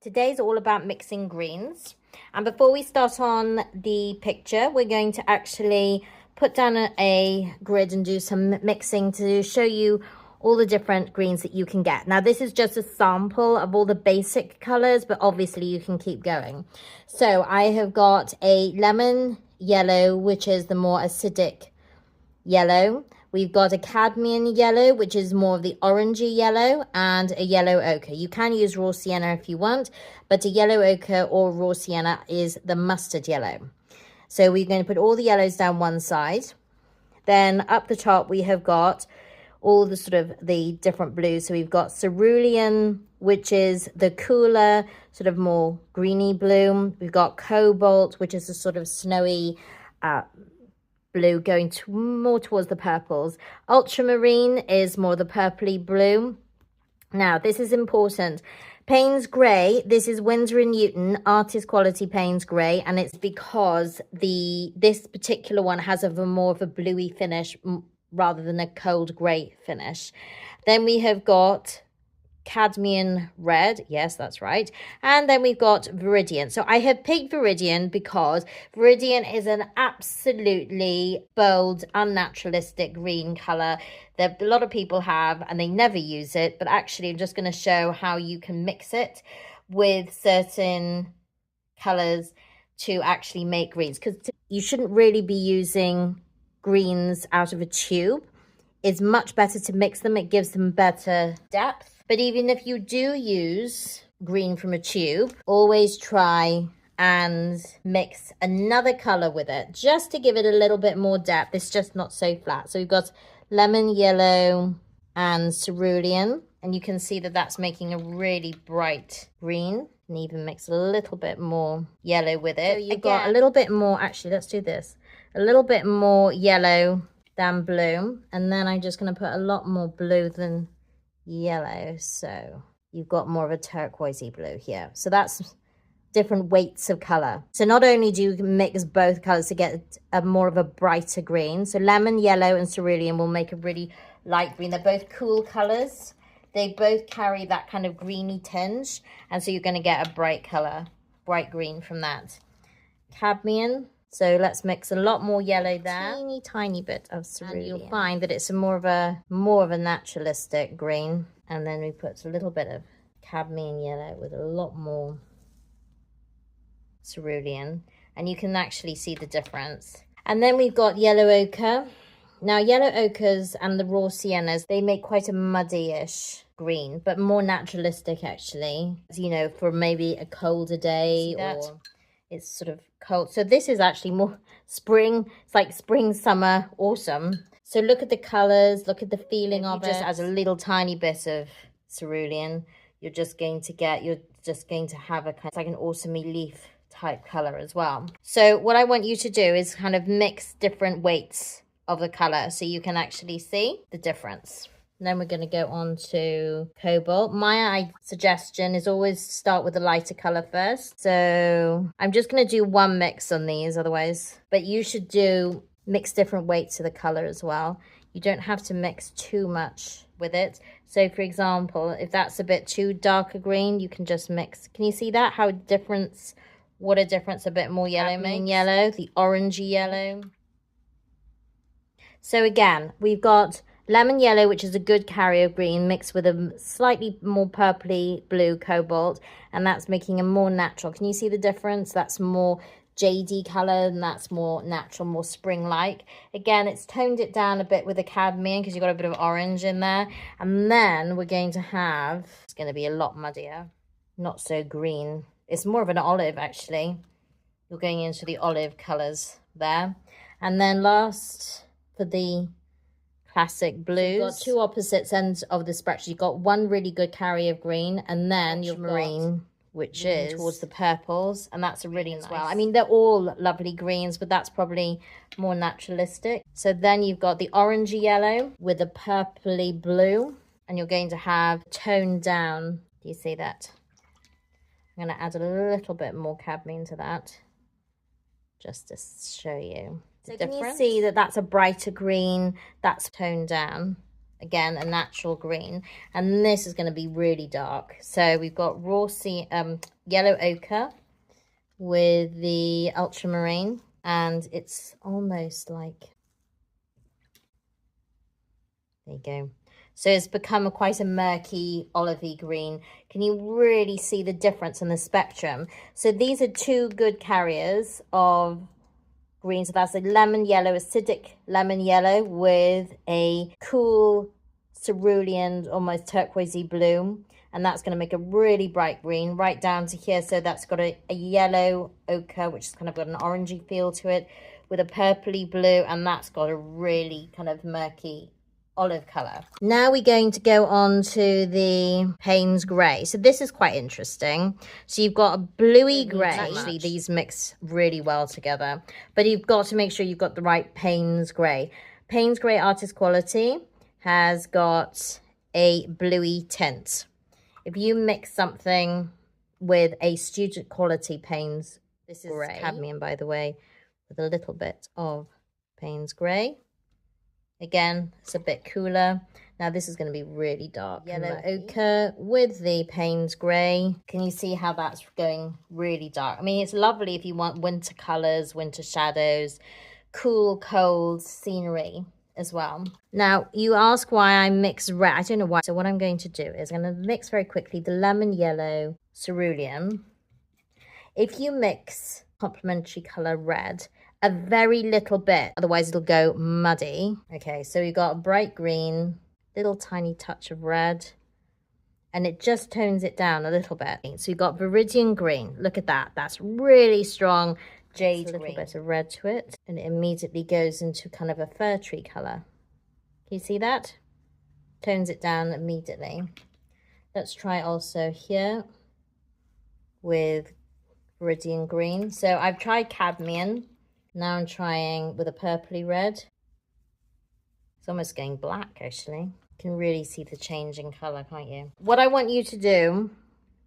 Today's all about mixing greens. And before we start on the picture, we're going to actually put down a grid and do some mixing to show you all the different greens that you can get. Now, this is just a sample of all the basic colors, but obviously you can keep going. So I have got a lemon yellow, which is the more acidic yellow. We've got a cadmium yellow, which is more of the orangey yellow, and a yellow ochre. You can use raw sienna if you want, but a yellow ochre or raw sienna is the mustard yellow. So we're going to put all the yellows down one side. Then up the top, we have got all the sort of the different blues. So we've got cerulean, which is the cooler, sort of more greeny blue. We've got cobalt, which is a sort of snowy blue going more towards the purples. Ultramarine is more the purpley blue. Now, this is important. Payne's Grey, this is Winsor & Newton Artist Quality Payne's Grey, and it's because this particular one has more of a bluey finish rather than a cold grey finish. Then we have got cadmium red, yes, that's right, and then we've got Viridian. So I have picked Viridian because Viridian is an absolutely bold, unnaturalistic green color that a lot of people have and they never use it, but actually I'm just going to show how you can mix it with certain colors to actually make greens, because you shouldn't really be using greens out of a tube. It's much better to mix them. It gives them better depth. But even if you do use green from a tube, always try and mix another color with it just to give it a little bit more depth. It's just not so flat. So we've got lemon yellow and cerulean, and you can see that that's making a really bright green. And even mix a little bit more yellow with it. So you've got a little bit more, actually, let's do this. A little bit more yellow than blue. And then I'm just going to put a lot more blue than yellow, so you've got more of a turquoisey blue here. So that's different weights of color. So not only do you mix both colors to get a more of a brighter green, so lemon yellow and cerulean will make a really light green. They're both cool colors. They both carry that kind of greeny tinge, and so you're going to get a bright color, bright green from that. Cadmium, so let's mix a lot more yellow there. Tiny bit of cerulean. And you'll find that it's more of a naturalistic green. And then we put a little bit of cadmium yellow with a lot more cerulean. And you can actually see the difference. And then we've got yellow ochre. Now, yellow ochres and the raw siennas, they make quite a muddy-ish green, but more naturalistic actually. You know, for maybe a colder day or it's sort of cold. So this is actually more spring. It's like spring, summer, autumn. So look at the colors, look at the feeling of it. Just as a little tiny bit of cerulean, you're just going to have a kind of like an autumny leaf type color as well. So what I want you to do is kind of mix different weights of the color so you can actually see the difference. And then we're going to go on to cobalt. My suggestion is always start with a lighter color first. So I'm just going to do one mix on these otherwise. But you should mix different weights of the color as well. You don't have to mix too much with it. So for example, if that's a bit too darker green, you can just mix. Can you see that? What a difference a bit more yellow makes. Yellow, the orangey yellow. So again, we've got lemon yellow, which is a good carrier green, mixed with a slightly more purpley blue cobalt, and that's making a more natural. Can you see the difference? That's more jadey color, and that's more natural, more spring-like. Again, it's toned it down a bit with the cadmium because you've got a bit of orange in there. And then we're going to have, it's going to be a lot muddier, not so green. It's more of an olive, actually. You're going into the olive colors there. And then last, for the classic blues, you've got two opposite ends of the spectrum. You've got one really good carrier of green, and then your marine, which is towards the purples, and that's a really nice. Well, I mean, they're all lovely greens, but that's probably more naturalistic. So then you've got the orangey yellow with a purpley blue, and you're going to have toned down. Do you see that? I'm going to add a little bit more cadmium to that, just to show you. So can you see that that's a brighter green, that's toned down? again, a natural green, and this is going to be really dark. So we've got yellow ochre with the ultramarine, and it's almost like, there you go. So it's become quite a murky olivey green. Can you really see the difference in the spectrum? So these are two good carriers of green. So that's a lemon yellow, acidic lemon yellow with a cool cerulean, almost turquoisey blue. And that's going to make a really bright green right down to here. So that's got a yellow ochre, which has kind of got an orangey feel to it, with a purpley blue. And that's got a really kind of murky olive color. Now we're going to go on to the Payne's Grey. So this is quite interesting. So you've got a bluey grey. Actually, these mix really well together, but you've got to make sure you've got the right Payne's Grey. Payne's Grey Artist Quality has got a bluey tint. If you mix something with a student quality Payne's, this is grey, cadmium by the way, with a little bit of Payne's Grey. Again, it's a bit cooler. Now this is going to be really dark. Yellow ochre with the Payne's Grey. Can you see how that's going really dark? I mean, it's lovely if you want winter colors, winter shadows, cool, cold scenery as well. Now, you ask why I mix red. I don't know why. So what I'm going to do is I'm going to mix very quickly the lemon yellow cerulean. If you mix complementary color red, a very little bit, otherwise it'll go muddy. Okay, so we've got a bright green, little tiny touch of red, and it just tones it down a little bit. So you've got viridian green. Look at that. That's really strong jade green. A little bit of red to it, and it immediately goes into kind of a fir tree color. Can you see that? Tones it down immediately. Let's try also here with viridian green. So I've tried cadmium. Now I'm trying with a purpley red. It's almost going black, actually. You can really see the change in color, can't you? What I want you to do,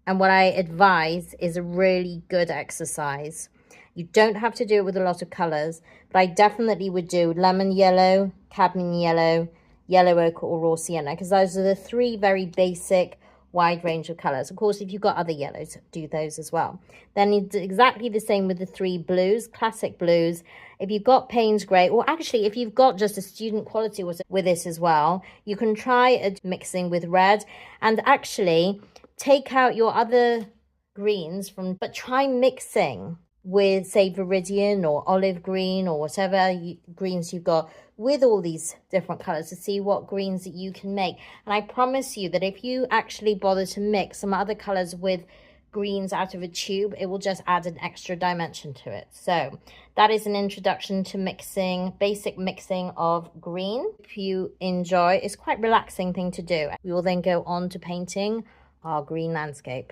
and what I advise, is a really good exercise. You don't have to do it with a lot of colors, but I definitely would do lemon yellow, cadmium yellow, yellow ochre, or raw sienna, because those are the three very basic wide range of colors. Of course, if you've got other yellows, do those as well. Then it's exactly the same with the three blues, classic blues. If you've got Payne's Grey, or actually if you've got just a student quality with this as well, you can try mixing with red, and actually take out your other greens but try mixing with, say, viridian or olive green or whatever greens you've got with all these different colors to see what greens that you can make. And I promise you that if you actually bother to mix some other colors with greens out of a tube, it will just add an extra dimension to it. So that is an introduction to mixing, basic mixing of green. If you enjoy, it's quite a relaxing thing to do. We will then go on to painting our green landscape.